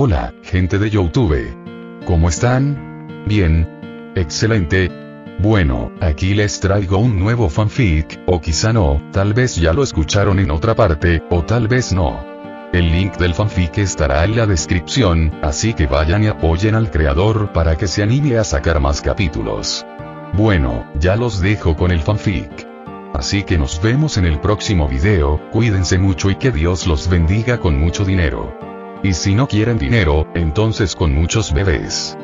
Hola, gente de YouTube. ¿Cómo están? Bien. Excelente. Bueno, aquí les traigo un nuevo fanfic, o quizá no, tal vez ya lo escucharon en otra parte, o tal vez no. El link del fanfic estará en la descripción, así que vayan y apoyen al creador para que se anime a sacar más capítulos. Bueno, ya los dejo con el fanfic. Así que nos vemos en el próximo video, cuídense mucho y que Dios los bendiga con mucho dinero. Y si no quieren dinero, entonces con muchos bebés.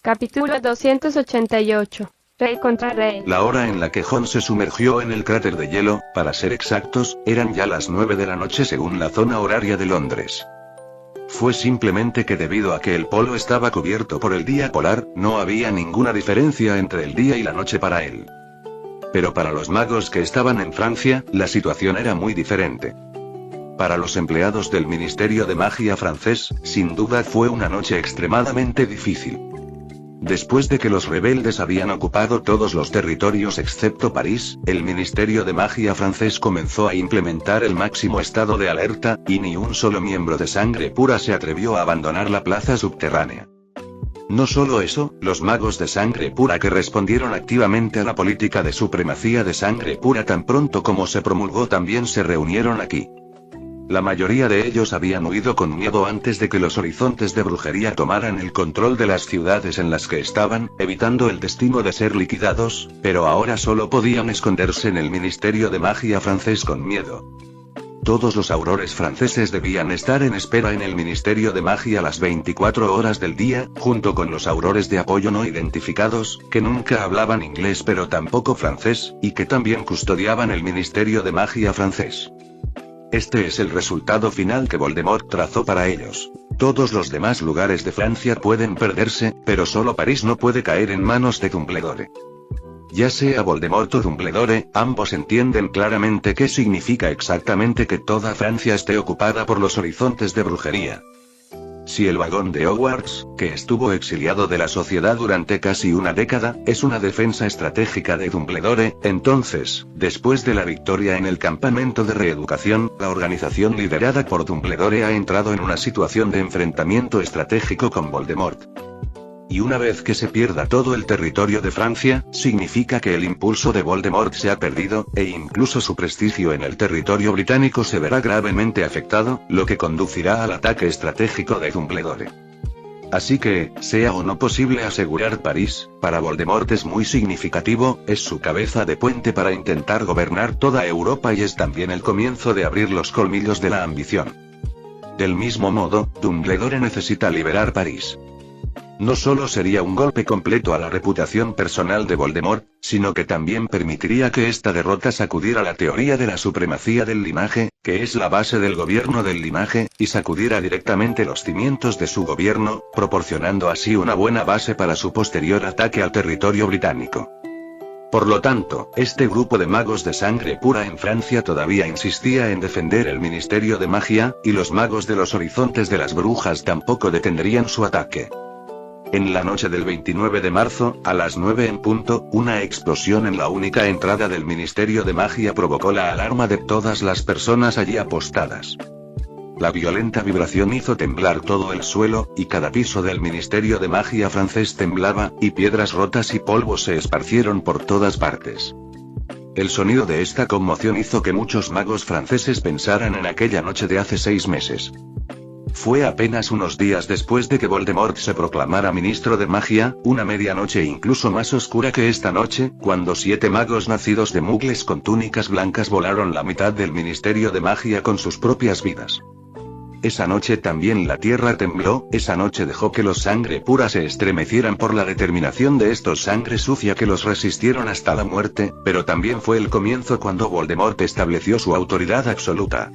Capítulo 288. Rey contra Rey. La hora en la que Jon se sumergió en el cráter de hielo, para ser exactos, eran ya las 9 de la noche según la zona horaria de Londres. Fue simplemente que debido a que el polo estaba cubierto por el día polar, no había ninguna diferencia entre el día y la noche para él. Pero para los magos que estaban en Francia, la situación era muy diferente. Para los empleados del Ministerio de Magia francés, sin duda fue una noche extremadamente difícil. Después de que los rebeldes habían ocupado todos los territorios excepto París, el Ministerio de Magia francés comenzó a implementar el máximo estado de alerta, y ni un solo miembro de Sangre Pura se atrevió a abandonar la plaza subterránea. No solo eso, los magos de Sangre Pura que respondieron activamente a la política de supremacía de Sangre Pura tan pronto como se promulgó también se reunieron aquí. La mayoría de ellos habían huido con miedo antes de que los horizontes de brujería tomaran el control de las ciudades en las que estaban, evitando el destino de ser liquidados, pero ahora solo podían esconderse en el Ministerio de Magia francés con miedo. Todos los aurores franceses debían estar en espera en el Ministerio de Magia las 24 horas del día, junto con los aurores de apoyo no identificados, que nunca hablaban inglés pero tampoco francés, y que también custodiaban el Ministerio de Magia francés. Este es el resultado final que Voldemort trazó para ellos. Todos los demás lugares de Francia pueden perderse, pero solo París no puede caer en manos de Dumbledore. Ya sea Voldemort o Dumbledore, ambos entienden claramente qué significa exactamente que toda Francia esté ocupada por los horizontes de brujería. Si el vagón de Hogwarts, que estuvo exiliado de la sociedad durante casi una década, es una defensa estratégica de Dumbledore, entonces, después de la victoria en el campamento de reeducación, la organización liderada por Dumbledore ha entrado en una situación de enfrentamiento estratégico con Voldemort. Y una vez que se pierda todo el territorio de Francia, significa que el impulso de Voldemort se ha perdido, e incluso su prestigio en el territorio británico se verá gravemente afectado, lo que conducirá al ataque estratégico de Dumbledore. Así que, sea o no posible asegurar París, para Voldemort es muy significativo, es su cabeza de puente para intentar gobernar toda Europa y es también el comienzo de abrir los colmillos de la ambición. Del mismo modo, Dumbledore necesita liberar París. No solo sería un golpe completo a la reputación personal de Voldemort, sino que también permitiría que esta derrota sacudiera la teoría de la supremacía del linaje, que es la base del gobierno del linaje, y sacudiera directamente los cimientos de su gobierno, proporcionando así una buena base para su posterior ataque al territorio británico. Por lo tanto, este grupo de magos de Sangre Pura en Francia todavía insistía en defender el Ministerio de Magia, y los magos de los horizontes de las brujas tampoco detendrían su ataque. En la noche del 29 de marzo, a las 9 en punto, una explosión en la única entrada del Ministerio de Magia provocó la alarma de todas las personas allí apostadas. La violenta vibración hizo temblar todo el suelo, y cada piso del Ministerio de Magia francés temblaba, y piedras rotas y polvo se esparcieron por todas partes. El sonido de esta conmoción hizo que muchos magos franceses pensaran en aquella noche de hace 6 meses. Fue apenas unos días después de que Voldemort se proclamara ministro de magia, una medianoche incluso más oscura que esta noche, cuando 7 magos nacidos de mugles con túnicas blancas volaron la mitad del Ministerio de Magia con sus propias vidas. Esa noche también la tierra tembló, esa noche dejó que los Sangre Pura se estremecieran por la determinación de estos sangre sucia que los resistieron hasta la muerte, pero también fue el comienzo cuando Voldemort estableció su autoridad absoluta.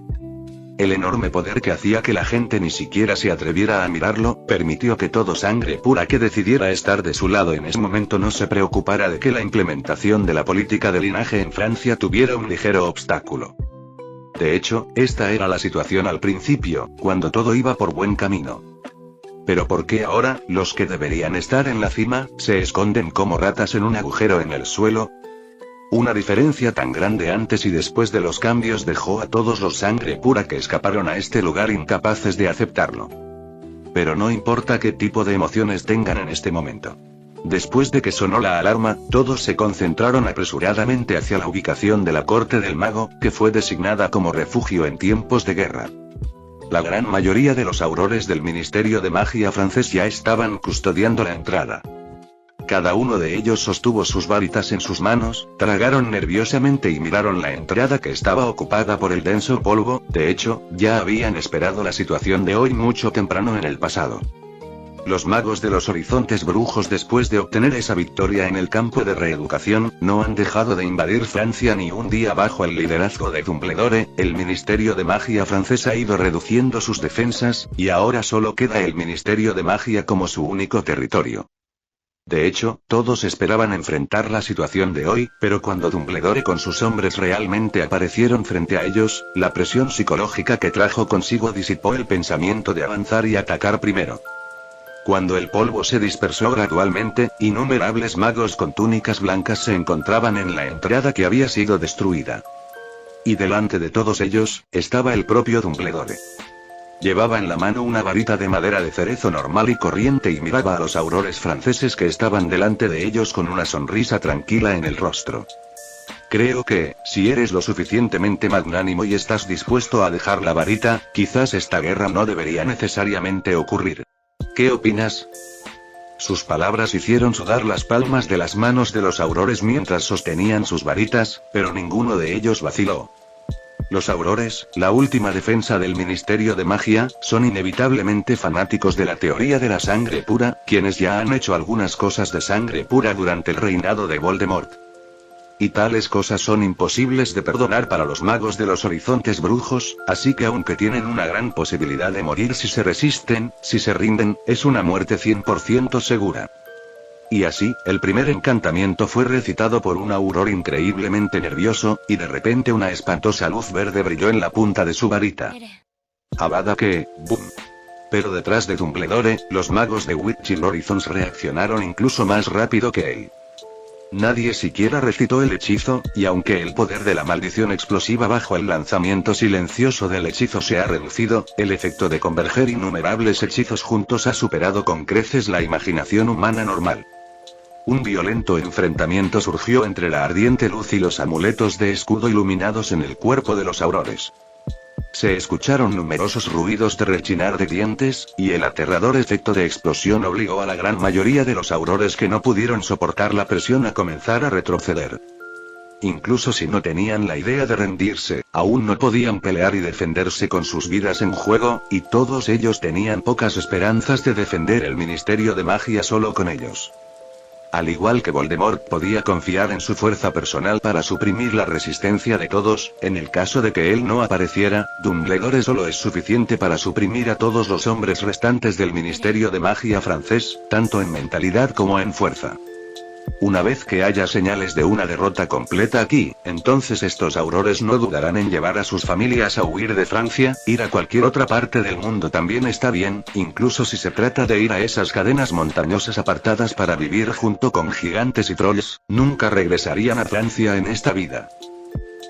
El enorme poder que hacía que la gente ni siquiera se atreviera a mirarlo, permitió que todo Sangre Pura que decidiera estar de su lado en ese momento no se preocupara de que la implementación de la política de linaje en Francia tuviera un ligero obstáculo. De hecho, esta era la situación al principio, cuando todo iba por buen camino. Pero ¿por qué ahora, los que deberían estar en la cima, se esconden como ratas en un agujero en el suelo? Una diferencia tan grande antes y después de los cambios dejó a todos los Sangre Pura que escaparon a este lugar incapaces de aceptarlo. Pero no importa qué tipo de emociones tengan en este momento. Después de que sonó la alarma, todos se concentraron apresuradamente hacia la ubicación de la corte del mago, que fue designada como refugio en tiempos de guerra. La gran mayoría de los aurores del Ministerio de Magia francés ya estaban custodiando la entrada. Cada uno de ellos sostuvo sus varitas en sus manos, tragaron nerviosamente y miraron la entrada que estaba ocupada por el denso polvo. De hecho, ya habían esperado la situación de hoy mucho temprano en el pasado. Los magos de los horizontes brujos, después de obtener esa victoria en el campo de reeducación, no han dejado de invadir Francia ni un día. Bajo el liderazgo de Dumbledore, el Ministerio de Magia francés ha ido reduciendo sus defensas, y ahora solo queda el Ministerio de Magia como su único territorio. De hecho, todos esperaban enfrentar la situación de hoy, pero cuando Dumbledore con sus hombres realmente aparecieron frente a ellos, la presión psicológica que trajo consigo disipó el pensamiento de avanzar y atacar primero. Cuando el polvo se dispersó gradualmente, innumerables magos con túnicas blancas se encontraban en la entrada que había sido destruida. Y delante de todos ellos, estaba el propio Dumbledore. Llevaba en la mano una varita de madera de cerezo normal y corriente y miraba a los aurores franceses que estaban delante de ellos con una sonrisa tranquila en el rostro. Creo que, si eres lo suficientemente magnánimo y estás dispuesto a dejar la varita, quizás esta guerra no debería necesariamente ocurrir. ¿Qué opinas? Sus palabras hicieron sudar las palmas de las manos de los aurores mientras sostenían sus varitas, pero ninguno de ellos vaciló. Los aurores, la última defensa del Ministerio de Magia, son inevitablemente fanáticos de la teoría de la sangre pura, quienes ya han hecho algunas cosas de sangre pura durante el reinado de Voldemort. Y tales cosas son imposibles de perdonar para los magos de los horizontes brujos, así que aunque tienen una gran posibilidad de morir si se resisten, si se rinden, es una muerte 100% segura. Y así, el primer encantamiento fue recitado por un auror increíblemente nervioso, y de repente una espantosa luz verde brilló en la punta de su varita. Avada que, ¡boom! Pero detrás de Dumbledore, los magos de Witching Horizons reaccionaron incluso más rápido que él. Nadie siquiera recitó el hechizo, y aunque el poder de la maldición explosiva bajo el lanzamiento silencioso del hechizo se ha reducido, el efecto de converger innumerables hechizos juntos ha superado con creces la imaginación humana normal. Un violento enfrentamiento surgió entre la ardiente luz y los amuletos de escudo iluminados en el cuerpo de los aurores. Se escucharon numerosos ruidos de rechinar de dientes, y el aterrador efecto de explosión obligó a la gran mayoría de los aurores que no pudieron soportar la presión a comenzar a retroceder. Incluso si no tenían la idea de rendirse, aún no podían pelear y defenderse con sus vidas en juego, y todos ellos tenían pocas esperanzas de defender el Ministerio de Magia solo con ellos. Al igual que Voldemort podía confiar en su fuerza personal para suprimir la resistencia de todos, en el caso de que él no apareciera, Dumbledore solo es suficiente para suprimir a todos los hombres restantes del Ministerio de Magia francés, tanto en mentalidad como en fuerza. Una vez que haya señales de una derrota completa aquí, entonces estos aurores no dudarán en llevar a sus familias a huir de Francia, ir a cualquier otra parte del mundo también está bien, incluso si se trata de ir a esas cadenas montañosas apartadas para vivir junto con gigantes y trolls, nunca regresarían a Francia en esta vida.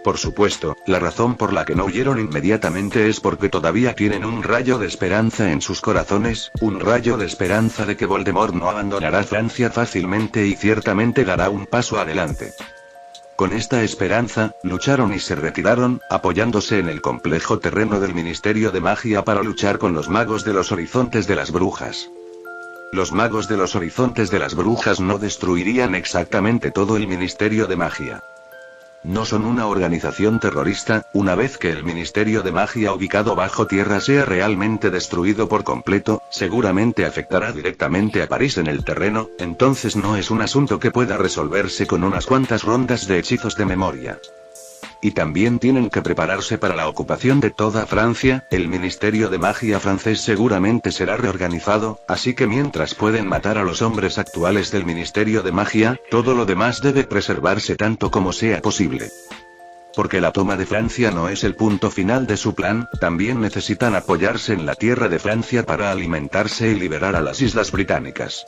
Por supuesto, la razón por la que no huyeron inmediatamente es porque todavía tienen un rayo de esperanza en sus corazones, un rayo de esperanza de que Voldemort no abandonará Francia fácilmente y ciertamente dará un paso adelante. Con esta esperanza, lucharon y se retiraron, apoyándose en el complejo terreno del Ministerio de Magia para luchar con los magos de los horizontes de las brujas. Los magos de los horizontes de las brujas no destruirían exactamente todo el Ministerio de Magia. No son una organización terrorista. Una vez que el Ministerio de Magia ubicado bajo tierra sea realmente destruido por completo, seguramente afectará directamente a París en el terreno, entonces no es un asunto que pueda resolverse con unas cuantas rondas de hechizos de memoria. Y también tienen que prepararse para la ocupación de toda Francia. El Ministerio de Magia francés seguramente será reorganizado, así que mientras pueden matar a los hombres actuales del Ministerio de Magia, todo lo demás debe preservarse tanto como sea posible. Porque la toma de Francia no es el punto final de su plan, también necesitan apoyarse en la tierra de Francia para alimentarse y liberar a las islas británicas.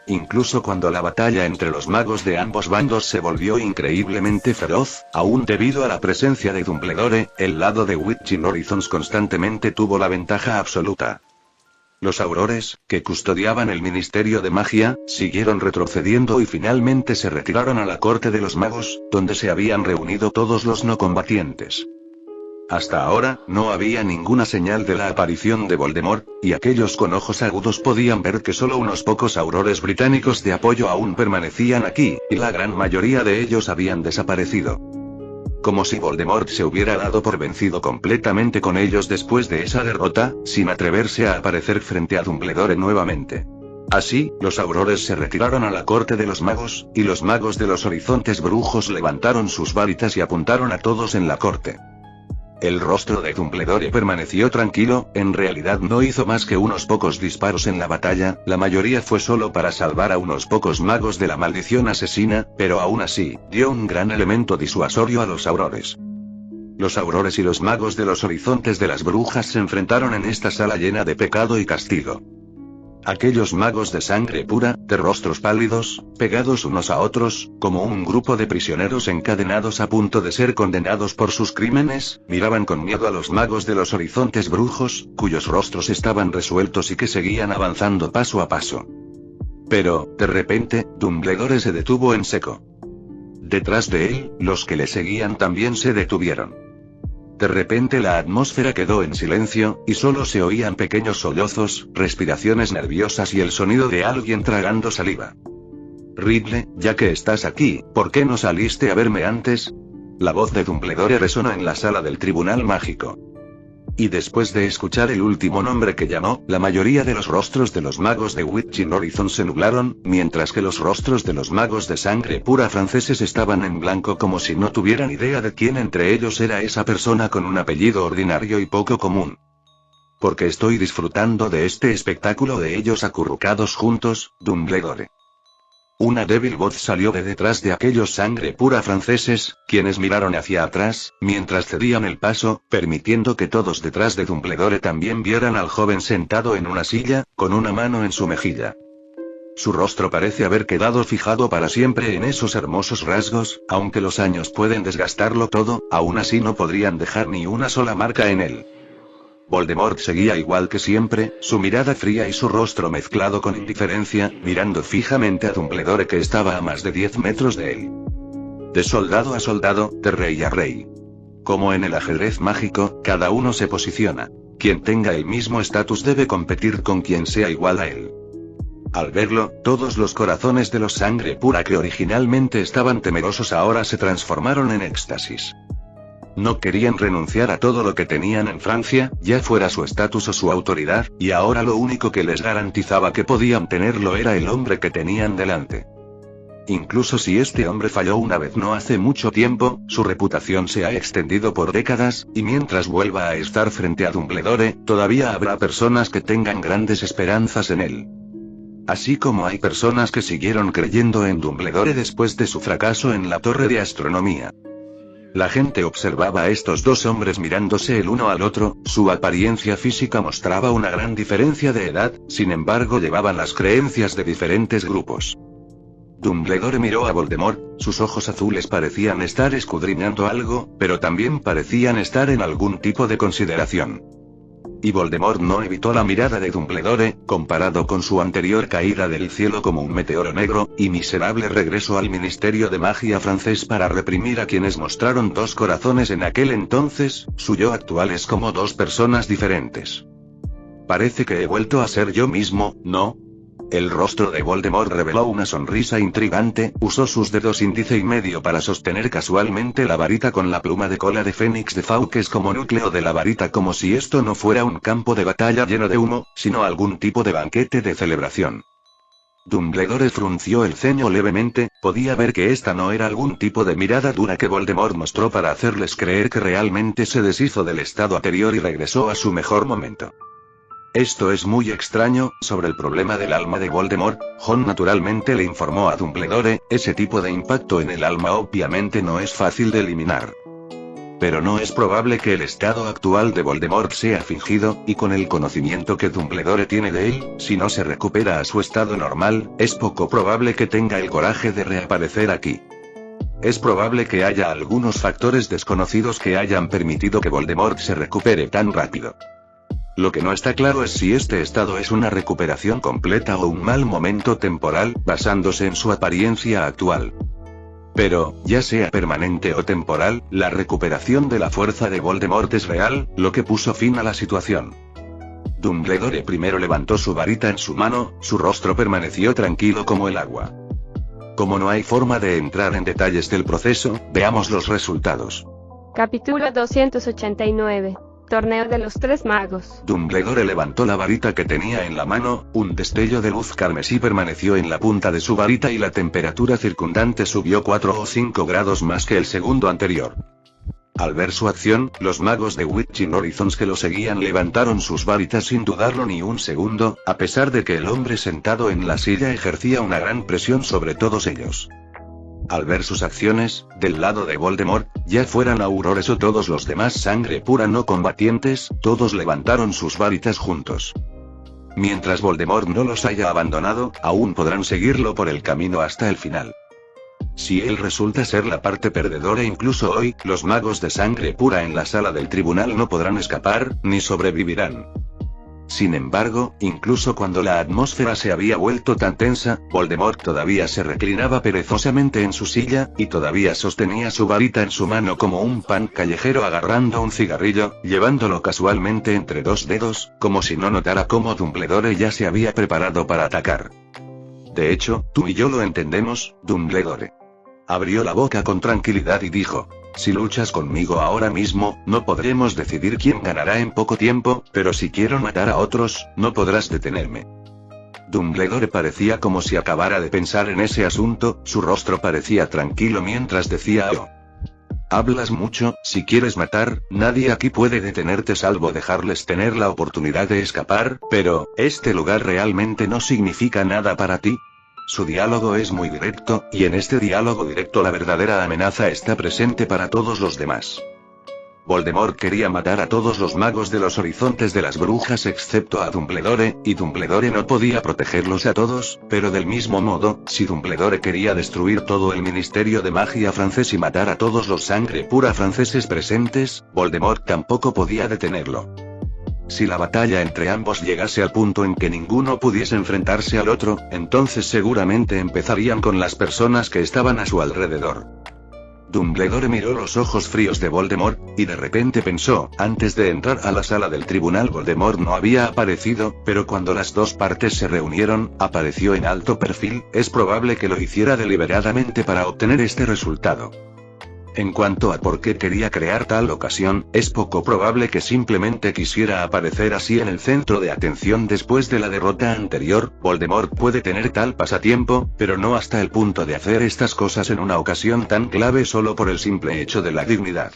Incluso cuando la batalla entre los magos de ambos bandos se volvió increíblemente feroz, aún debido a la presencia de Dumbledore, el lado de Witching Horizons constantemente tuvo la ventaja absoluta. Los aurores, que custodiaban el Ministerio de Magia, siguieron retrocediendo y finalmente se retiraron a la corte de los magos, donde se habían reunido todos los no combatientes. Hasta ahora, no había ninguna señal de la aparición de Voldemort, y aquellos con ojos agudos podían ver que solo unos pocos aurores británicos de apoyo aún permanecían aquí, y la gran mayoría de ellos habían desaparecido. Como si Voldemort se hubiera dado por vencido completamente con ellos después de esa derrota, sin atreverse a aparecer frente a Dumbledore nuevamente. Así, los aurores se retiraron a la corte de los magos, y los magos de los horizontes brujos levantaron sus varitas y apuntaron a todos en la corte. El rostro de Dumbledore permaneció tranquilo, en realidad no hizo más que unos pocos disparos en la batalla, la mayoría fue solo para salvar a unos pocos magos de la maldición asesina, pero aún así, dio un gran elemento disuasorio a los aurores. Los aurores y los magos de los horizontes de las brujas se enfrentaron en esta sala llena de pecado y castigo. Aquellos magos de sangre pura, de rostros pálidos, pegados unos a otros, como un grupo de prisioneros encadenados a punto de ser condenados por sus crímenes, miraban con miedo a los magos de los horizontes brujos, cuyos rostros estaban resueltos y que seguían avanzando paso a paso. Pero, de repente, Dumbledore se detuvo en seco. Detrás de él, los que le seguían también se detuvieron. De repente la atmósfera quedó en silencio, y solo se oían pequeños sollozos, respiraciones nerviosas y el sonido de alguien tragando saliva. Ridley, ya que estás aquí, ¿por qué no saliste a verme antes? La voz de Dumbledore resonó en la sala del Tribunal Mágico. Y después de escuchar el último nombre que llamó, la mayoría de los rostros de los magos de Witching Horizon se nublaron, mientras que los rostros de los magos de sangre pura franceses estaban en blanco como si no tuvieran idea de quién entre ellos era esa persona con un apellido ordinario y poco común. Porque estoy disfrutando de este espectáculo de ellos acurrucados juntos, Dumbledore. Una débil voz salió de detrás de aquellos sangre pura franceses, quienes miraron hacia atrás, mientras cedían el paso, permitiendo que todos detrás de Dumbledore también vieran al joven sentado en una silla, con una mano en su mejilla. Su rostro parece haber quedado fijado para siempre en esos hermosos rasgos, aunque los años pueden desgastarlo todo, aún así no podrían dejar ni una sola marca en él. Voldemort seguía igual que siempre, su mirada fría y su rostro mezclado con indiferencia, mirando fijamente a Dumbledore que estaba a más de 10 metros de él. De soldado a soldado, de rey a rey. Como en el ajedrez mágico, cada uno se posiciona. Quien tenga el mismo estatus debe competir con quien sea igual a él. Al verlo, todos los corazones de los sangre pura que originalmente estaban temerosos ahora se transformaron en éxtasis. No querían renunciar a todo lo que tenían en Francia, ya fuera su estatus o su autoridad, y ahora lo único que les garantizaba que podían tenerlo era el hombre que tenían delante. Incluso si este hombre falló una vez no hace mucho tiempo, su reputación se ha extendido por décadas, y mientras vuelva a estar frente a Dumbledore, todavía habrá personas que tengan grandes esperanzas en él. Así como hay personas que siguieron creyendo en Dumbledore después de su fracaso en la Torre de Astronomía. La gente observaba a estos dos hombres mirándose el uno al otro, su apariencia física mostraba una gran diferencia de edad, sin embargo llevaban las creencias de diferentes grupos. Dumbledore miró a Voldemort, sus ojos azules parecían estar escudriñando algo, pero también parecían estar en algún tipo de consideración. Y Voldemort no evitó la mirada de Dumbledore, comparado con su anterior caída del cielo como un meteoro negro, y miserable regreso al Ministerio de Magia francés para reprimir a quienes mostraron dos corazones en aquel entonces, su yo actual es como dos personas diferentes. Parece que he vuelto a ser yo mismo, ¿no? El rostro de Voldemort reveló una sonrisa intrigante, usó sus dedos índice y medio para sostener casualmente la varita con la pluma de cola de Fénix de Fawkes como núcleo de la varita como si esto no fuera un campo de batalla lleno de humo, sino algún tipo de banquete de celebración. Dumbledore frunció el ceño levemente, podía ver que esta no era algún tipo de mirada dura que Voldemort mostró para hacerles creer que realmente se deshizo del estado anterior y regresó a su mejor momento. Esto es muy extraño, sobre el problema del alma de Voldemort, Jon naturalmente le informó a Dumbledore, ese tipo de impacto en el alma obviamente no es fácil de eliminar. Pero no es probable que el estado actual de Voldemort sea fingido, y con el conocimiento que Dumbledore tiene de él, si no se recupera a su estado normal, es poco probable que tenga el coraje de reaparecer aquí. Es probable que haya algunos factores desconocidos que hayan permitido que Voldemort se recupere tan rápido. Lo que no está claro es si este estado es una recuperación completa o un mal momento temporal, basándose en su apariencia actual. Pero, ya sea permanente o temporal, la recuperación de la fuerza de Voldemort es real, lo que puso fin a la situación. Dumbledore primero levantó su varita en su mano, su rostro permaneció tranquilo como el agua. Como no hay forma de entrar en detalles del proceso, veamos los resultados. Capítulo 289. Torneo de los Tres Magos. Dumbledore levantó la varita que tenía en la mano, un destello de luz carmesí permaneció en la punta de su varita y la temperatura circundante subió 4 o 5 grados más que el segundo anterior. Al ver su acción, los magos de Witching Horizons que lo seguían levantaron sus varitas sin dudarlo ni un segundo, a pesar de que el hombre sentado en la silla ejercía una gran presión sobre todos ellos. Al ver sus acciones, del lado de Voldemort, ya fueran aurores o todos los demás sangre pura no combatientes, todos levantaron sus varitas juntos. Mientras Voldemort no los haya abandonado, aún podrán seguirlo por el camino hasta el final. Si él resulta ser la parte perdedora incluso hoy, los magos de sangre pura en la sala del tribunal no podrán escapar, ni sobrevivirán. Sin embargo, incluso cuando la atmósfera se había vuelto tan tensa, Voldemort todavía se reclinaba perezosamente en su silla, y todavía sostenía su varita en su mano como un pan callejero agarrando un cigarrillo, llevándolo casualmente entre dos dedos, como si no notara cómo Dumbledore ya se había preparado para atacar. De hecho, tú y yo lo entendemos, Dumbledore. Abrió la boca con tranquilidad y dijo: si luchas conmigo ahora mismo, no podremos decidir quién ganará en poco tiempo, pero si quiero matar a otros, no podrás detenerme. Dumbledore parecía como si acabara de pensar en ese asunto, su rostro parecía tranquilo mientras decía: oh. Hablas mucho, si quieres matar, nadie aquí puede detenerte salvo dejarles tener la oportunidad de escapar, pero, ¿este lugar realmente no significa nada para ti? Su diálogo es muy directo, y en este diálogo directo la verdadera amenaza está presente para todos los demás. Voldemort quería matar a todos los magos de los horizontes de las brujas excepto a Dumbledore, y Dumbledore no podía protegerlos a todos, pero del mismo modo, si Dumbledore quería destruir todo el Ministerio de Magia francés y matar a todos los sangre pura franceses presentes, Voldemort tampoco podía detenerlo. Si la batalla entre ambos llegase al punto en que ninguno pudiese enfrentarse al otro, entonces seguramente empezarían con las personas que estaban a su alrededor. Dumbledore miró los ojos fríos de Voldemort, y de repente pensó, antes de entrar a la sala del tribunal Voldemort no había aparecido, pero cuando las dos partes se reunieron, apareció en alto perfil, es probable que lo hiciera deliberadamente para obtener este resultado. En cuanto a por qué quería crear tal ocasión, es poco probable que simplemente quisiera aparecer así en el centro de atención después de la derrota anterior. Voldemort puede tener tal pasatiempo, pero no hasta el punto de hacer estas cosas en una ocasión tan clave solo por el simple hecho de la dignidad.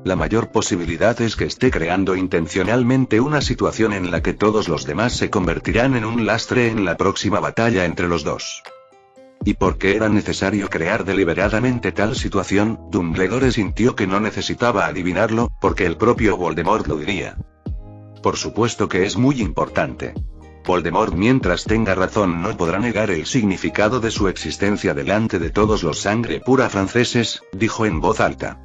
La mayor posibilidad es que esté creando intencionalmente una situación en la que todos los demás se convertirán en un lastre en la próxima batalla entre los dos. ¿Y por qué era necesario crear deliberadamente tal situación? Dumbledore sintió que no necesitaba adivinarlo, porque el propio Voldemort lo diría. Por supuesto que es muy importante. Voldemort mientras tenga razón no podrá negar el significado de su existencia delante de todos los sangre pura franceses, dijo en voz alta.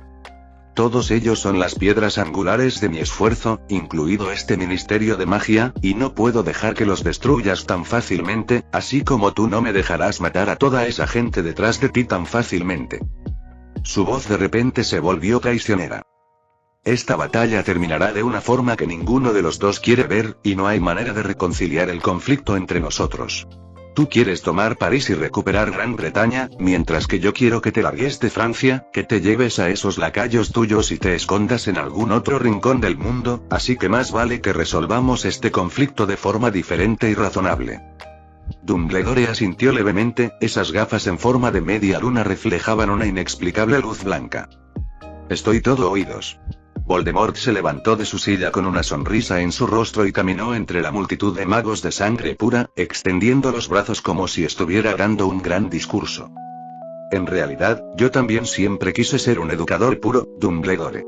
Todos ellos son las piedras angulares de mi esfuerzo, incluido este Ministerio de Magia, y no puedo dejar que los destruyas tan fácilmente, así como tú no me dejarás matar a toda esa gente detrás de ti tan fácilmente. Su voz de repente se volvió traicionera. Esta batalla terminará de una forma que ninguno de los dos quiere ver, y no hay manera de reconciliar el conflicto entre nosotros. Tú quieres tomar París y recuperar Gran Bretaña, mientras que yo quiero que te largues de Francia, que te lleves a esos lacayos tuyos y te escondas en algún otro rincón del mundo, así que más vale que resolvamos este conflicto de forma diferente y razonable. Dumbledore asintió levemente, esas gafas en forma de media luna reflejaban una inexplicable luz blanca. Estoy todo oídos. Voldemort se levantó de su silla con una sonrisa en su rostro y caminó entre la multitud de magos de sangre pura, extendiendo los brazos como si estuviera dando un gran discurso. En realidad, yo también siempre quise ser un educador puro, Dumbledore.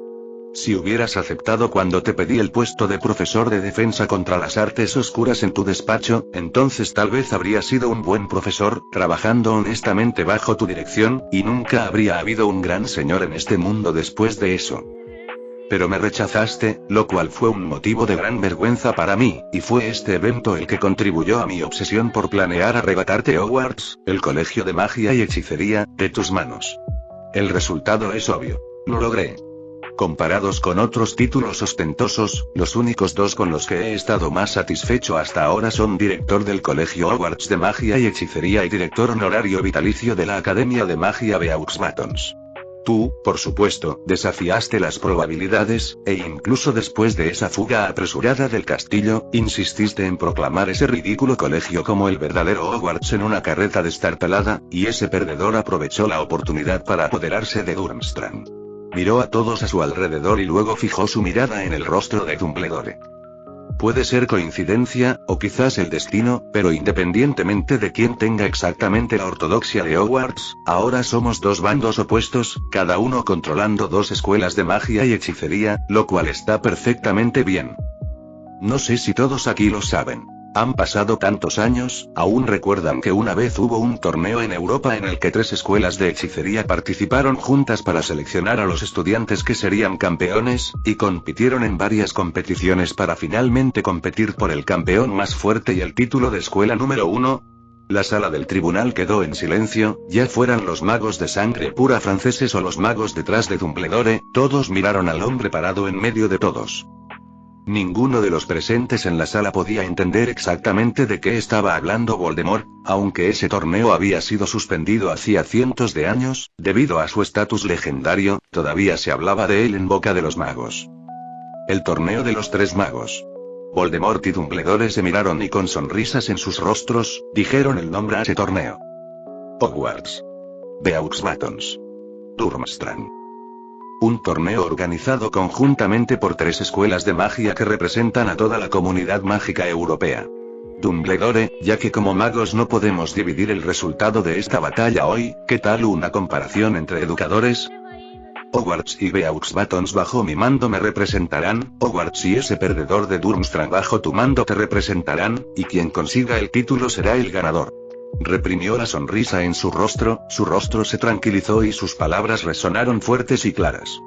Si hubieras aceptado cuando te pedí el puesto de profesor de defensa contra las artes oscuras en tu despacho, entonces tal vez habría sido un buen profesor, trabajando honestamente bajo tu dirección, y nunca habría habido un gran señor en este mundo después de eso. Pero me rechazaste, lo cual fue un motivo de gran vergüenza para mí, y fue este evento el que contribuyó a mi obsesión por planear arrebatarte Hogwarts, el colegio de magia y hechicería, de tus manos. El resultado es obvio. Lo logré. Comparados con otros títulos ostentosos, los únicos dos con los que he estado más satisfecho hasta ahora son director del colegio Hogwarts de magia y hechicería y director honorario vitalicio de la Academia de Magia Beaux Batons. Tú, por supuesto, desafiaste las probabilidades, e incluso después de esa fuga apresurada del castillo, insististe en proclamar ese ridículo colegio como el verdadero Hogwarts en una carreta destartalada, y ese perdedor aprovechó la oportunidad para apoderarse de Durmstrang. Miró a todos a su alrededor y luego fijó su mirada en el rostro de Dumbledore. Puede ser coincidencia, o quizás el destino, pero independientemente de quién tenga exactamente la ortodoxia de Hogwarts, ahora somos dos bandos opuestos, cada uno controlando dos escuelas de magia y hechicería, lo cual está perfectamente bien. No sé si todos aquí lo saben. Han pasado tantos años, ¿aún recuerdan que una vez hubo un torneo en Europa en el que 3 escuelas de hechicería participaron juntas para seleccionar a los estudiantes que serían campeones, y compitieron en varias competiciones para finalmente competir por el campeón más fuerte y el título de escuela número 1? La sala del tribunal quedó en silencio, ya fueran los magos de sangre pura franceses o los magos detrás de Dumbledore, todos miraron al hombre parado en medio de todos. Ninguno de los presentes en la sala podía entender exactamente de qué estaba hablando Voldemort, aunque ese torneo había sido suspendido hacía cientos de años, debido a su estatus legendario, todavía se hablaba de él en boca de los magos. El torneo de los 3 magos. Voldemort y Dumbledore se miraron y con sonrisas en sus rostros, dijeron el nombre a ese torneo. Hogwarts. Beaux Batons. Durmstrang. Un torneo organizado conjuntamente por 3 escuelas de magia que representan a toda la comunidad mágica europea. Dumbledore, ya que como magos no podemos dividir el resultado de esta batalla hoy, ¿qué tal una comparación entre educadores? Hogwarts y Beaux Batons bajo mi mando me representarán, Hogwarts y ese perdedor de Durmstrang bajo tu mando te representarán, y quien consiga el título será el ganador. Reprimió la sonrisa en su rostro se tranquilizó y sus palabras resonaron fuertes y claras.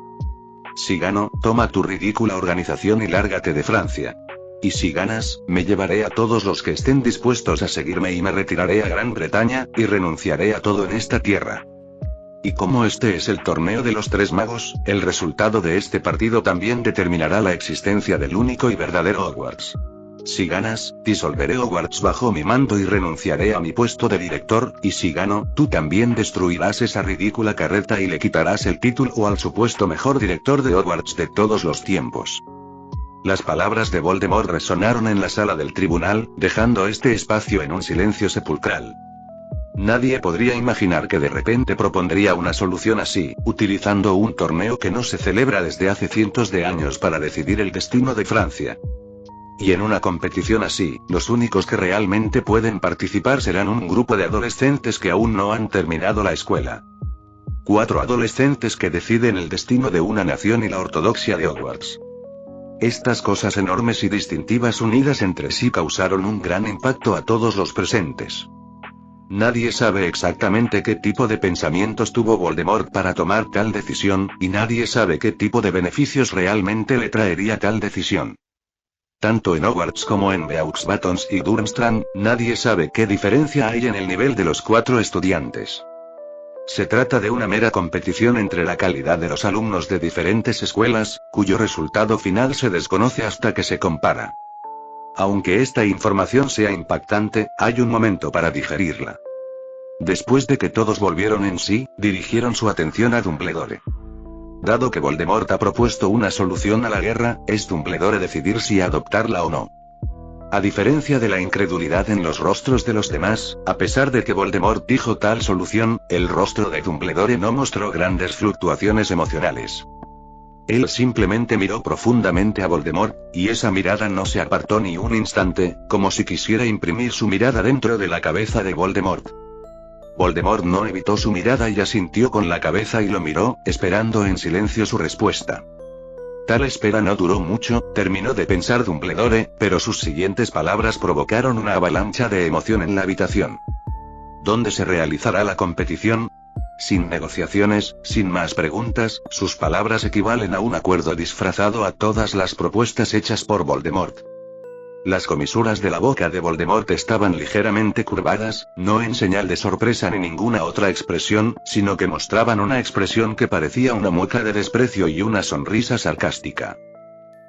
Si gano, toma tu ridícula organización y lárgate de Francia. Y si ganas, me llevaré a todos los que estén dispuestos a seguirme y me retiraré a Gran Bretaña, y renunciaré a todo en esta tierra. Y como este es el torneo de los 3 magos, el resultado de este partido también determinará la existencia del único y verdadero Hogwarts. Si ganas, disolveré Hogwarts bajo mi mando y renunciaré a mi puesto de director, y si gano, tú también destruirás esa ridícula carreta y le quitarás el título al supuesto mejor director de Hogwarts de todos los tiempos. Las palabras de Voldemort resonaron en la sala del tribunal, dejando este espacio en un silencio sepulcral. Nadie podría imaginar que de repente propondría una solución así, utilizando un torneo que no se celebra desde hace cientos de años para decidir el destino de Francia. Y en una competición así, los únicos que realmente pueden participar serán un grupo de adolescentes que aún no han terminado la escuela. 4 adolescentes que deciden el destino de una nación y la ortodoxia de Hogwarts. Estas cosas enormes y distintivas unidas entre sí causaron un gran impacto a todos los presentes. Nadie sabe exactamente qué tipo de pensamientos tuvo Voldemort para tomar tal decisión, y nadie sabe qué tipo de beneficios realmente le traería tal decisión. Tanto en Hogwarts como en Beaux Batons y Durmstrang, nadie sabe qué diferencia hay en el nivel de los 4 estudiantes. Se trata de una mera competición entre la calidad de los alumnos de diferentes escuelas, cuyo resultado final se desconoce hasta que se compara. Aunque esta información sea impactante, hay un momento para digerirla. Después de que todos volvieron en sí, dirigieron su atención a Dumbledore. Dado que Voldemort ha propuesto una solución a la guerra, es Dumbledore decidir si adoptarla o no. A diferencia de la incredulidad en los rostros de los demás, a pesar de que Voldemort dijo tal solución, el rostro de Dumbledore no mostró grandes fluctuaciones emocionales. Él simplemente miró profundamente a Voldemort, y esa mirada no se apartó ni un instante, como si quisiera imprimir su mirada dentro de la cabeza de Voldemort. Voldemort no evitó su mirada y asintió con la cabeza y lo miró, esperando en silencio su respuesta. Tal espera no duró mucho, terminó de pensar Dumbledore, pero sus siguientes palabras provocaron una avalancha de emoción en la habitación. ¿Dónde se realizará la competición? Sin negociaciones, sin más preguntas, sus palabras equivalen a un acuerdo disfrazado a todas las propuestas hechas por Voldemort. Las comisuras de la boca de Voldemort estaban ligeramente curvadas, no en señal de sorpresa ni ninguna otra expresión, sino que mostraban una expresión que parecía una mueca de desprecio y una sonrisa sarcástica.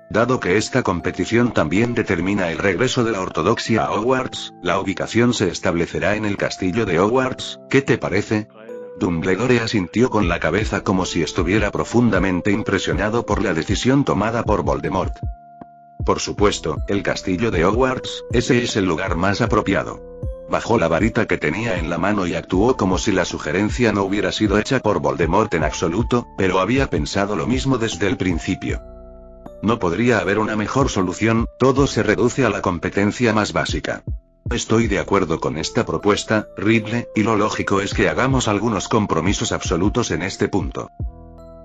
Dado que esta competición también determina el regreso de la ortodoxia a Hogwarts, la ubicación se establecerá en el castillo de Hogwarts, ¿qué te parece? Dumbledore asintió con la cabeza como si estuviera profundamente impresionado por la decisión tomada por Voldemort. Por supuesto, el castillo de Hogwarts, ese es el lugar más apropiado. Bajó la varita que tenía en la mano y actuó como si la sugerencia no hubiera sido hecha por Voldemort en absoluto, pero había pensado lo mismo desde el principio. No podría haber una mejor solución, todo se reduce a la competencia más básica. Estoy de acuerdo con esta propuesta, Ridley, y lo lógico es que hagamos algunos compromisos absolutos en este punto.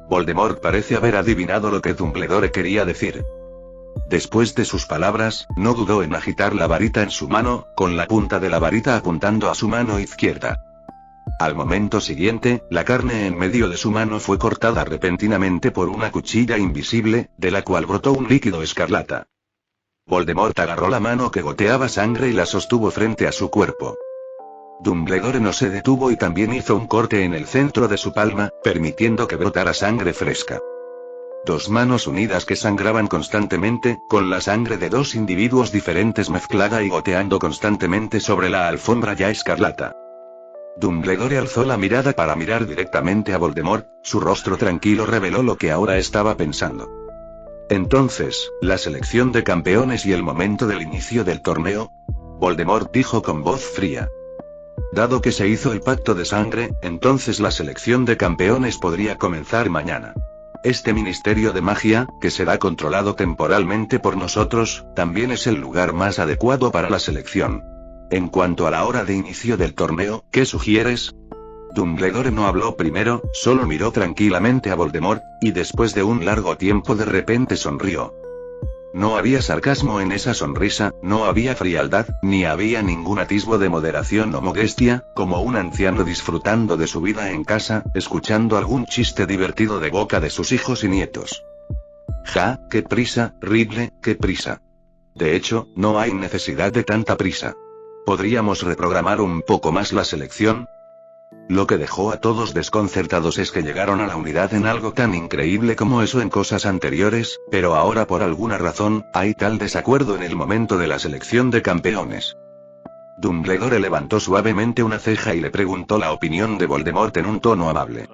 Voldemort parece haber adivinado lo que Dumbledore quería decir. Después de sus palabras, no dudó en agitar la varita en su mano, con la punta de la varita apuntando a su mano izquierda. Al momento siguiente, la carne en medio de su mano fue cortada repentinamente por una cuchilla invisible, de la cual brotó un líquido escarlata. Voldemort agarró la mano que goteaba sangre y la sostuvo frente a su cuerpo. Dumbledore no se detuvo y también hizo un corte en el centro de su palma, permitiendo que brotara sangre fresca. Dos manos unidas que sangraban constantemente, con la sangre de dos individuos diferentes mezclada y goteando constantemente sobre la alfombra ya escarlata. Dumbledore alzó la mirada para mirar directamente a Voldemort, su rostro tranquilo reveló lo que ahora estaba pensando. Entonces, ¿la selección de campeones y el momento del inicio del torneo? Voldemort dijo con voz fría. Dado que se hizo el pacto de sangre, entonces la selección de campeones podría comenzar mañana. Este Ministerio de Magia, que será controlado temporalmente por nosotros, también es el lugar más adecuado para la selección. En cuanto a la hora de inicio del torneo, ¿qué sugieres? Dumbledore no habló primero, solo miró tranquilamente a Voldemort, y después de un largo tiempo de repente sonrió. No había sarcasmo en esa sonrisa, no había frialdad, ni había ningún atisbo de moderación o modestia, como un anciano disfrutando de su vida en casa, escuchando algún chiste divertido de boca de sus hijos y nietos. Ja, qué prisa, Ridley, qué prisa. De hecho, no hay necesidad de tanta prisa. ¿Podríamos reprogramar un poco más la selección? Lo que dejó a todos desconcertados es que llegaron a la unidad en algo tan increíble como eso en cosas anteriores, pero ahora por alguna razón, hay tal desacuerdo en el momento de la selección de campeones. Dumbledore levantó suavemente una ceja y le preguntó la opinión de Voldemort en un tono amable.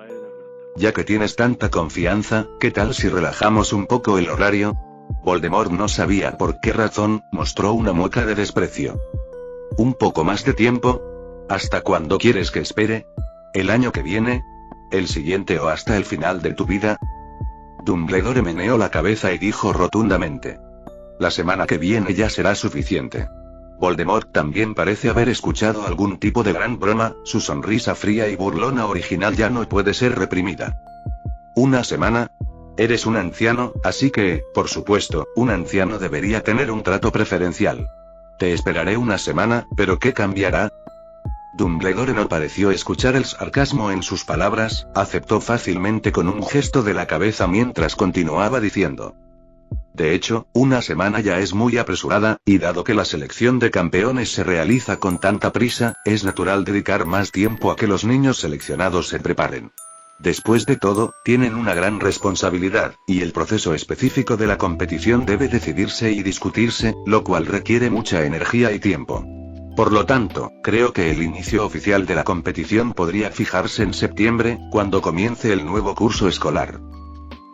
Ya que tienes tanta confianza, ¿qué tal si relajamos un poco el horario? Voldemort no sabía por qué razón, mostró una mueca de desprecio. ¿Un poco más de tiempo? ¿Hasta cuándo quieres que espere? ¿El año que viene? ¿El siguiente o hasta el final de tu vida? Dumbledore meneó la cabeza y dijo rotundamente. La semana que viene ya será suficiente. Voldemort también parece haber escuchado algún tipo de gran broma, su sonrisa fría y burlona original ya no puede ser reprimida. ¿Una semana? Eres un anciano, así que, por supuesto, un anciano debería tener un trato preferencial. Te esperaré una semana, pero ¿qué cambiará? Dumbledore no pareció escuchar el sarcasmo en sus palabras, aceptó fácilmente con un gesto de la cabeza mientras continuaba diciendo. De hecho, una semana ya es muy apresurada, y dado que la selección de campeones se realiza con tanta prisa, es natural dedicar más tiempo a que los niños seleccionados se preparen. Después de todo, tienen una gran responsabilidad, y el proceso específico de la competición debe decidirse y discutirse, lo cual requiere mucha energía y tiempo. Por lo tanto, creo que el inicio oficial de la competición podría fijarse en septiembre, cuando comience el nuevo curso escolar.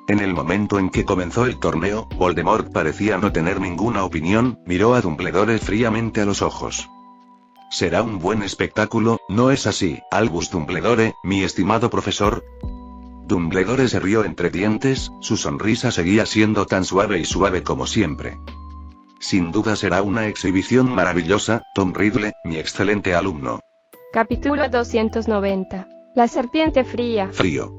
En el momento en que comenzó el torneo, Voldemort parecía no tener ninguna opinión, miró a Dumbledore fríamente a los ojos. Será un buen espectáculo, ¿no es así, Albus Dumbledore, mi estimado profesor? Dumbledore se rió entre dientes, su sonrisa seguía siendo tan suave y suave como siempre. Sin duda será una exhibición maravillosa, Tom Ridley, mi excelente alumno. Capítulo 290. La serpiente fría. Frío.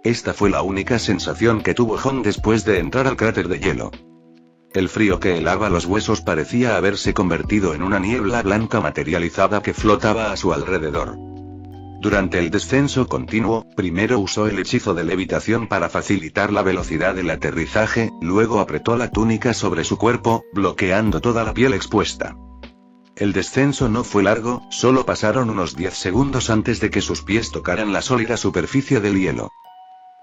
Esta fue la única sensación que tuvo Ron después de entrar al cráter de hielo. El frío que helaba los huesos parecía haberse convertido en una niebla blanca materializada que flotaba a su alrededor. Durante el descenso continuo, primero usó el hechizo de levitación para facilitar la velocidad del aterrizaje, luego apretó la túnica sobre su cuerpo, bloqueando toda la piel expuesta. El descenso no fue largo, solo pasaron unos 10 segundos antes de que sus pies tocaran la sólida superficie del hielo.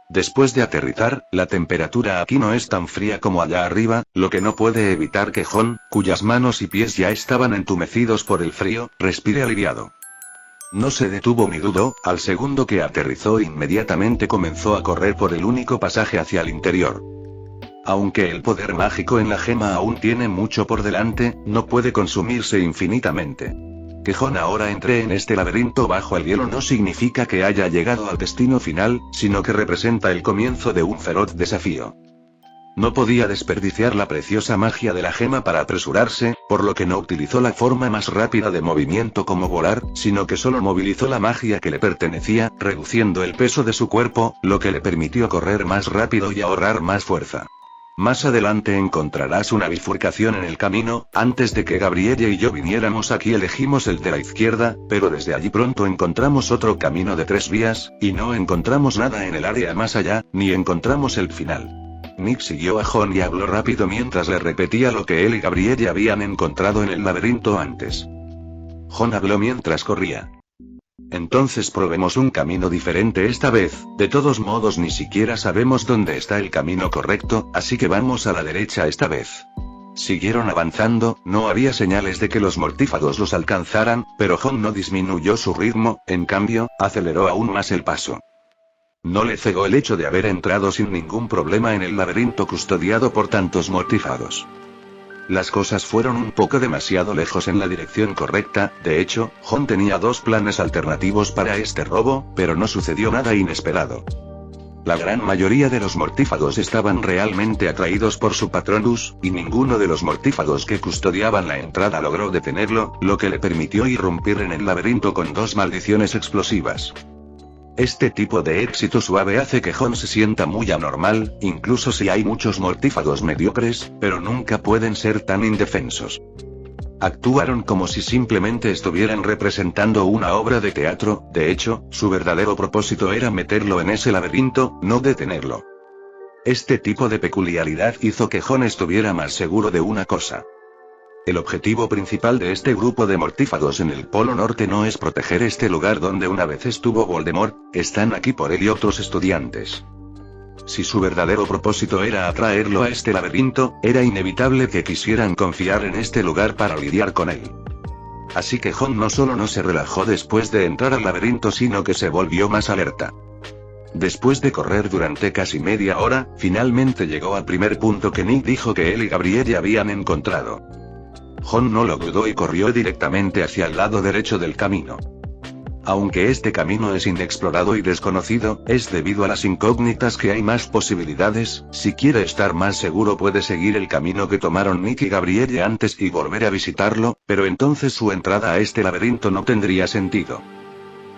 Después de aterrizar, la temperatura aquí no es tan fría como allá arriba, lo que no puede evitar que Jon, cuyas manos y pies ya estaban entumecidos por el frío, respire aliviado. No se detuvo ni dudó, al segundo que aterrizó inmediatamente comenzó a correr por el único pasaje hacia el interior. Aunque el poder mágico en la gema aún tiene mucho por delante, no puede consumirse infinitamente. Que Jon ahora entre en este laberinto bajo el hielo no significa que haya llegado al destino final, sino que representa el comienzo de un feroz desafío. No podía desperdiciar la preciosa magia de la gema para apresurarse, por lo que no utilizó la forma más rápida de movimiento como volar, sino que solo movilizó la magia que le pertenecía, reduciendo el peso de su cuerpo, lo que le permitió correr más rápido y ahorrar más fuerza. Más adelante encontrarás una bifurcación en el camino, antes de que Gabrielle y yo viniéramos aquí elegimos el de la izquierda, pero desde allí pronto encontramos otro camino de 3 vías, y no encontramos nada en el área más allá, ni encontramos el final. Nick siguió a Jon y habló rápido mientras le repetía lo que él y Gabrielle habían encontrado en el laberinto antes. Jon habló mientras corría. Entonces probemos un camino diferente esta vez, de todos modos ni siquiera sabemos dónde está el camino correcto, así que vamos a la derecha esta vez. Siguieron avanzando, no había señales de que los mortífagos los alcanzaran, pero Jon no disminuyó su ritmo, en cambio, aceleró aún más el paso. No le cegó el hecho de haber entrado sin ningún problema en el laberinto custodiado por tantos mortífagos. Las cosas fueron un poco demasiado lejos en la dirección correcta, de hecho, Jon tenía 2 planes alternativos para este robo, pero no sucedió nada inesperado. La gran mayoría de los mortífagos estaban realmente atraídos por su Patronus, y ninguno de los mortífagos que custodiaban la entrada logró detenerlo, lo que le permitió irrumpir en el laberinto con 2 maldiciones explosivas. Este tipo de éxito suave hace que Jon se sienta muy anormal, incluso si hay muchos mortífagos mediocres, pero nunca pueden ser tan indefensos. Actuaron como si simplemente estuvieran representando una obra de teatro, de hecho, su verdadero propósito era meterlo en ese laberinto, no detenerlo. Este tipo de peculiaridad hizo que Jon estuviera más seguro de una cosa. El objetivo principal de este grupo de mortífagos en el Polo Norte no es proteger este lugar donde una vez estuvo Voldemort, están aquí por él y otros estudiantes. Si su verdadero propósito era atraerlo a este laberinto, era inevitable que quisieran confiar en este lugar para lidiar con él. Así que Jon no solo no se relajó después de entrar al laberinto sino que se volvió más alerta. Después de correr durante casi media hora, finalmente llegó al primer punto que Nick dijo que él y Gabrielle habían encontrado. Jon no lo dudó y corrió directamente hacia el lado derecho del camino. Aunque este camino es inexplorado y desconocido, es debido a las incógnitas que hay más posibilidades. Si quiere estar más seguro puede seguir el camino que tomaron Nick y Gabrielle antes y volver a visitarlo, pero entonces su entrada a este laberinto no tendría sentido.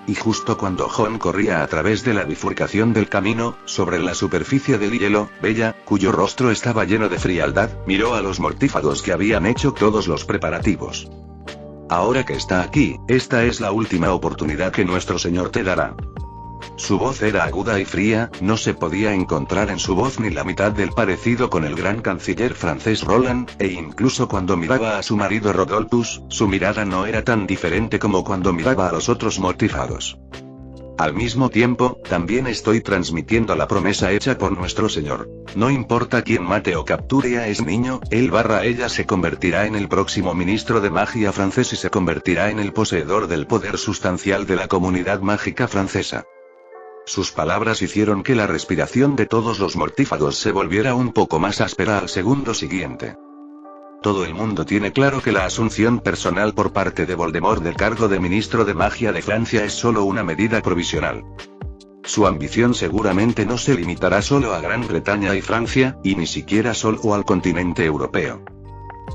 Y justo cuando Jon corría a través de la bifurcación del camino, sobre la superficie del hielo, Bella, cuyo rostro estaba lleno de frialdad, miró a los mortífagos que habían hecho todos los preparativos. Ahora que está aquí, esta es la última oportunidad que nuestro Señor te dará. Su voz era aguda y fría, no se podía encontrar en su voz ni la mitad del parecido con el gran canciller francés Roland, e incluso cuando miraba a su marido Rodolphus, su mirada no era tan diferente como cuando miraba a los otros mortífagos. Al mismo tiempo, también estoy transmitiendo la promesa hecha por nuestro Señor. No importa quién mate o capture a ese niño, ella se convertirá en el próximo ministro de magia francés y se convertirá en el poseedor del poder sustancial de la comunidad mágica francesa. Sus palabras hicieron que la respiración de todos los mortífagos se volviera un poco más áspera al segundo siguiente. Todo el mundo tiene claro que la asunción personal por parte de Voldemort del cargo de ministro de magia de Francia es solo una medida provisional. Su ambición seguramente no se limitará solo a Gran Bretaña y Francia, y ni siquiera solo al continente europeo.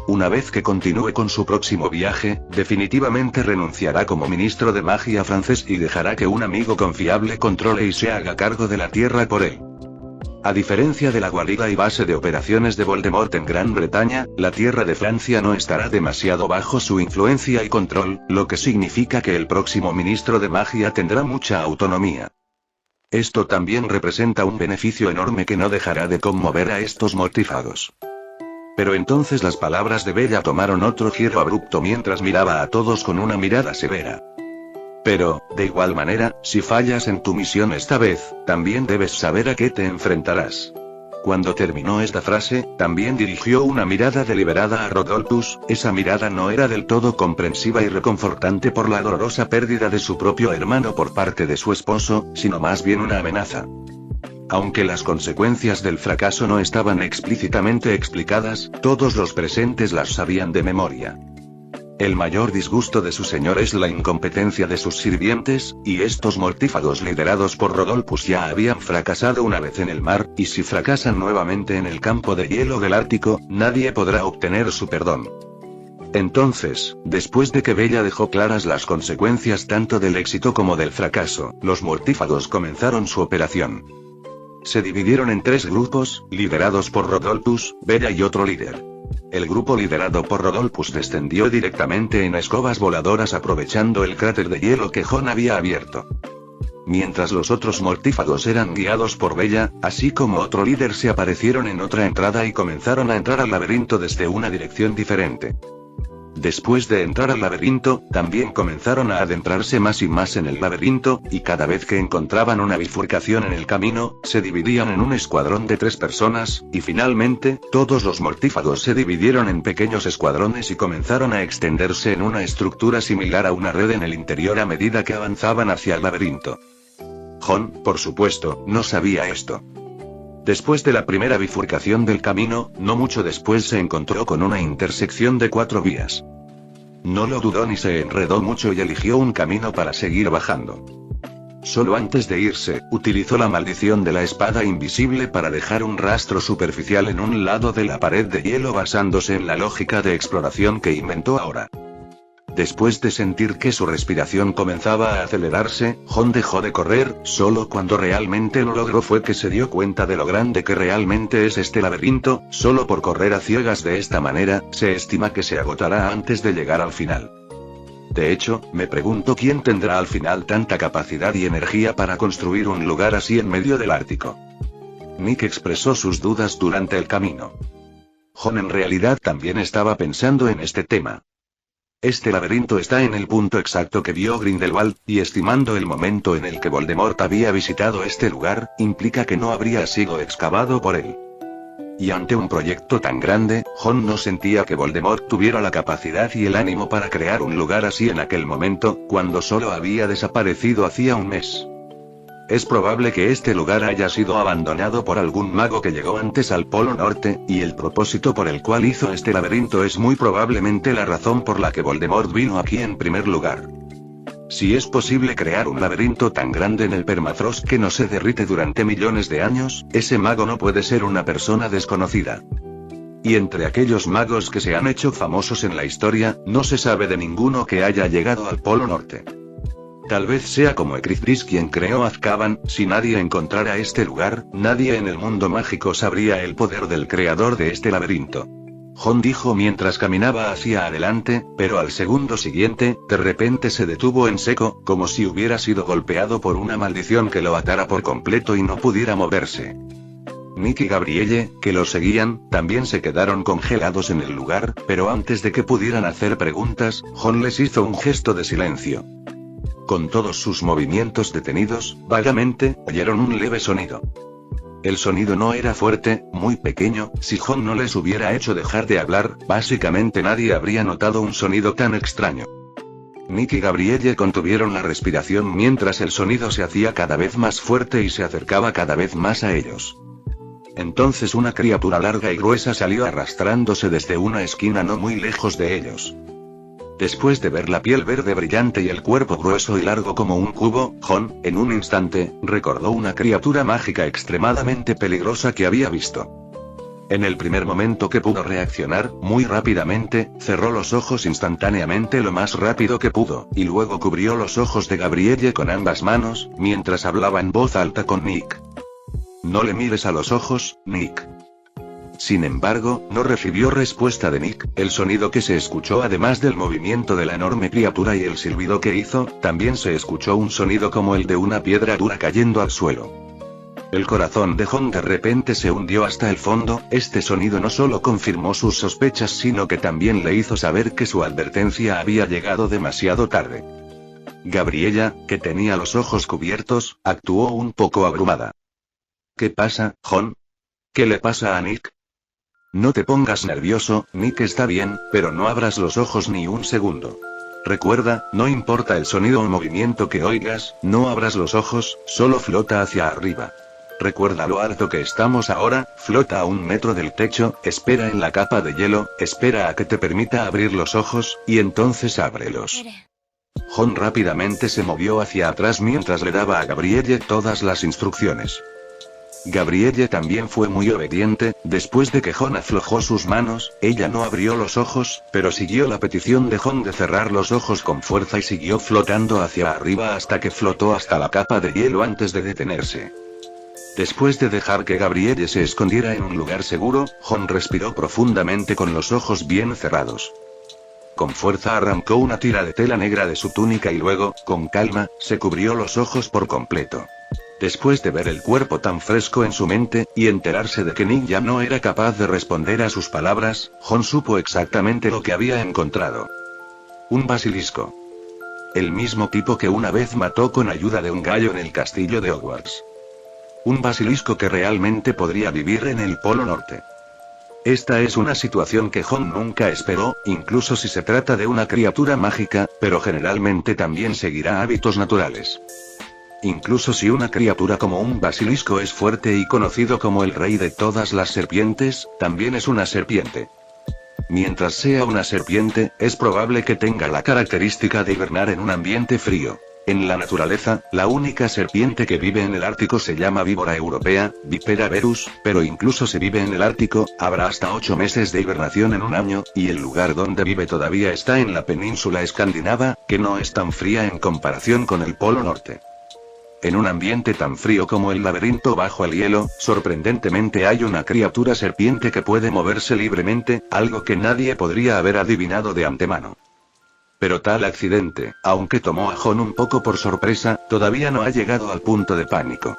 Una vez que continúe con su próximo viaje, definitivamente renunciará como ministro de magia francés y dejará que un amigo confiable controle y se haga cargo de la tierra por él. A diferencia de la guarida y base de operaciones de Voldemort en Gran Bretaña, la tierra de Francia no estará demasiado bajo su influencia y control, lo que significa que el próximo ministro de magia tendrá mucha autonomía. Esto también representa un beneficio enorme que no dejará de conmover a estos mortífagos. Pero entonces las palabras de Bella tomaron otro giro abrupto mientras miraba a todos con una mirada severa. Pero, de igual manera, si fallas en tu misión esta vez, también debes saber a qué te enfrentarás. Cuando terminó esta frase, también dirigió una mirada deliberada a Rodolphus. Esa mirada no era del todo comprensiva y reconfortante por la dolorosa pérdida de su propio hermano por parte de su esposo, sino más bien una amenaza. Aunque las consecuencias del fracaso no estaban explícitamente explicadas, todos los presentes las sabían de memoria. El mayor disgusto de su señor es la incompetencia de sus sirvientes, y estos mortífagos liderados por Rodolphus ya habían fracasado una vez en el mar, y si fracasan nuevamente en el campo de hielo del Ártico, nadie podrá obtener su perdón. Entonces, después de que Bella dejó claras las consecuencias tanto del éxito como del fracaso, los mortífagos comenzaron su operación. Se dividieron en 3 grupos, liderados por Rodolphus, Bella y otro líder. El grupo liderado por Rodolphus descendió directamente en escobas voladoras aprovechando el cráter de hielo que Jon había abierto. Mientras los otros mortífagos eran guiados por Bella, así como otro líder se aparecieron en otra entrada y comenzaron a entrar al laberinto desde una dirección diferente. Después de entrar al laberinto, también comenzaron a adentrarse más y más en el laberinto, y cada vez que encontraban una bifurcación en el camino, se dividían en un escuadrón de 3 personas, y finalmente, todos los mortífagos se dividieron en pequeños escuadrones y comenzaron a extenderse en una estructura similar a una red en el interior a medida que avanzaban hacia el laberinto. Jon, por supuesto, no sabía esto. Después de la primera bifurcación del camino, no mucho después se encontró con una intersección de 4 vías. No lo dudó ni se enredó mucho y eligió un camino para seguir bajando. Solo antes de irse, utilizó la maldición de la espada invisible para dejar un rastro superficial en un lado de la pared de hielo basándose en la lógica de exploración que inventó ahora. Después de sentir que su respiración comenzaba a acelerarse, Jon dejó de correr. Solo cuando realmente lo logró fue que se dio cuenta de lo grande que realmente es este laberinto. Solo por correr a ciegas de esta manera, se estima que se agotará antes de llegar al final. De hecho, me pregunto quién tendrá al final tanta capacidad y energía para construir un lugar así en medio del Ártico. Nick expresó sus dudas durante el camino. Jon en realidad también estaba pensando en este tema. Este laberinto está en el punto exacto que vio Grindelwald, y estimando el momento en el que Voldemort había visitado este lugar, implica que no habría sido excavado por él. Y ante un proyecto tan grande, Jon no sentía que Voldemort tuviera la capacidad y el ánimo para crear un lugar así en aquel momento, cuando solo había desaparecido hacía un mes. Es probable que este lugar haya sido abandonado por algún mago que llegó antes al Polo Norte, y el propósito por el cual hizo este laberinto es muy probablemente la razón por la que Voldemort vino aquí en primer lugar. Si es posible crear un laberinto tan grande en el permafrost que no se derrite durante millones de años, ese mago no puede ser una persona desconocida. Y entre aquellos magos que se han hecho famosos en la historia, no se sabe de ninguno que haya llegado al Polo Norte. Tal vez sea como Ecritris quien creó Azkaban. Si nadie encontrara este lugar, nadie en el mundo mágico sabría el poder del creador de este laberinto. Jon dijo mientras caminaba hacia adelante, pero al segundo siguiente, de repente se detuvo en seco, como si hubiera sido golpeado por una maldición que lo atara por completo y no pudiera moverse. Nick y Gabrielle, que lo seguían, también se quedaron congelados en el lugar, pero antes de que pudieran hacer preguntas, Jon les hizo un gesto de silencio. Con todos sus movimientos detenidos, vagamente, oyeron un leve sonido. El sonido no era fuerte, muy pequeño. Si Jon no les hubiera hecho dejar de hablar, básicamente nadie habría notado un sonido tan extraño. Nick y Gabrielle contuvieron la respiración mientras el sonido se hacía cada vez más fuerte y se acercaba cada vez más a ellos. Entonces una criatura larga y gruesa salió arrastrándose desde una esquina no muy lejos de ellos. Después de ver la piel verde brillante y el cuerpo grueso y largo como un cubo, Jon, en un instante, recordó una criatura mágica extremadamente peligrosa que había visto. En el primer momento que pudo reaccionar, muy rápidamente, cerró los ojos instantáneamente lo más rápido que pudo, y luego cubrió los ojos de Gabrielle con ambas manos, mientras hablaba en voz alta con Nick. No le mires a los ojos, Nick. Sin embargo, no recibió respuesta de Nick. El sonido que se escuchó, además del movimiento de la enorme criatura y el silbido que hizo, también se escuchó un sonido como el de una piedra dura cayendo al suelo. El corazón de Jon de repente se hundió hasta el fondo. Este sonido no solo confirmó sus sospechas, sino que también le hizo saber que su advertencia había llegado demasiado tarde. Gabriella, que tenía los ojos cubiertos, actuó un poco abrumada. ¿Qué pasa, Jon? ¿Qué le pasa a Nick? No te pongas nervioso, Nick está bien, pero no abras los ojos ni un segundo. Recuerda, no importa el sonido o movimiento que oigas, no abras los ojos, solo flota hacia arriba. Recuerda lo alto que estamos ahora, flota a 1 metro del techo, espera en la capa de hielo, espera a que te permita abrir los ojos, y entonces ábrelos. Jon rápidamente se movió hacia atrás mientras le daba a Gabrielle todas las instrucciones. Gabrielle también fue muy obediente. Después de que Jon aflojó sus manos, ella no abrió los ojos, pero siguió la petición de Jon de cerrar los ojos con fuerza y siguió flotando hacia arriba hasta que flotó hasta la capa de hielo antes de detenerse. Después de dejar que Gabrielle se escondiera en un lugar seguro, Jon respiró profundamente con los ojos bien cerrados. Con fuerza arrancó una tira de tela negra de su túnica y luego, con calma, se cubrió los ojos por completo. Después de ver el cuerpo tan fresco en su mente, y enterarse de que Nick ya no era capaz de responder a sus palabras, Jon supo exactamente lo que había encontrado. Un basilisco. El mismo tipo que una vez mató con ayuda de un gallo en el castillo de Hogwarts. Un basilisco que realmente podría vivir en el Polo Norte. Esta es una situación que Jon nunca esperó, incluso si se trata de una criatura mágica, pero generalmente también seguirá hábitos naturales. Incluso si una criatura como un basilisco es fuerte y conocido como el rey de todas las serpientes, también es una serpiente. Mientras sea una serpiente, es probable que tenga la característica de hibernar en un ambiente frío. En la naturaleza, la única serpiente que vive en el Ártico se llama víbora europea, Vipera berus, pero incluso si vive en el Ártico, habrá hasta 8 meses de hibernación en un año, y el lugar donde vive todavía está en la península escandinava, que no es tan fría en comparación con el Polo Norte. En un ambiente tan frío como el laberinto bajo el hielo, sorprendentemente hay una criatura serpiente que puede moverse libremente, algo que nadie podría haber adivinado de antemano. Pero tal accidente, aunque tomó a Jon un poco por sorpresa, todavía no ha llegado al punto de pánico.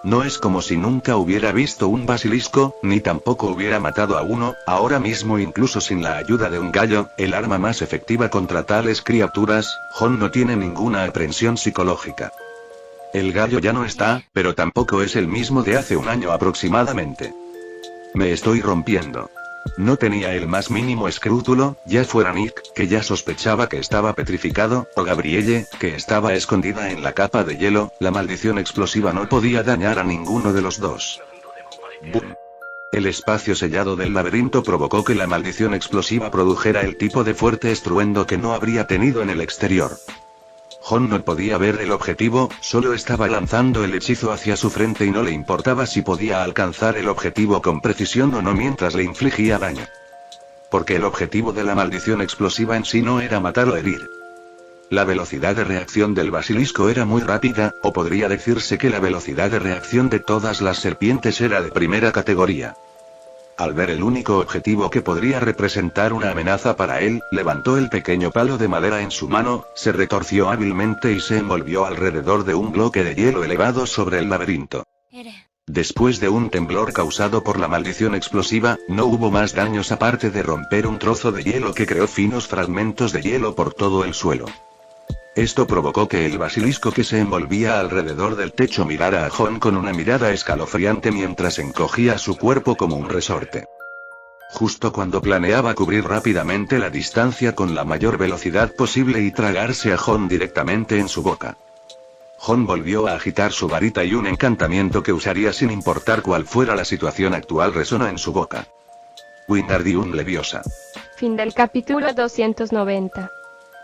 No es como si nunca hubiera visto un basilisco, ni tampoco hubiera matado a uno. Ahora mismo, incluso sin la ayuda de un gallo, el arma más efectiva contra tales criaturas, Jon no tiene ninguna aprensión psicológica. El gallo ya no está, pero tampoco es el mismo de hace un año aproximadamente. Me estoy rompiendo. No tenía el más mínimo escrúpulo, ya fuera Nick, que ya sospechaba que estaba petrificado, o Gabrielle, que estaba escondida en la capa de hielo. La maldición explosiva no podía dañar a ninguno de los dos. ¡Bum! El espacio sellado del laberinto provocó que la maldición explosiva produjera el tipo de fuerte estruendo que no habría tenido en el exterior. Jon no podía ver el objetivo, solo estaba lanzando el hechizo hacia su frente y no le importaba si podía alcanzar el objetivo con precisión o no mientras le infligía daño. Porque el objetivo de la maldición explosiva en sí no era matar o herir. La velocidad de reacción del basilisco era muy rápida, o podría decirse que la velocidad de reacción de todas las serpientes era de primera categoría. Al ver el único objetivo que podría representar una amenaza para él, levantó el pequeño palo de madera en su mano, se retorció hábilmente y se envolvió alrededor de un bloque de hielo elevado sobre el laberinto. Después de un temblor causado por la maldición explosiva, no hubo más daños aparte de romper un trozo de hielo que creó finos fragmentos de hielo por todo el suelo. Esto provocó que el basilisco que se envolvía alrededor del techo mirara a Jon con una mirada escalofriante mientras encogía su cuerpo como un resorte. Justo cuando planeaba cubrir rápidamente la distancia con la mayor velocidad posible y tragarse a Jon directamente en su boca. Jon volvió a agitar su varita y un encantamiento que usaría sin importar cuál fuera la situación actual resonó en su boca. Wingardium Leviosa. Fin del capítulo 290.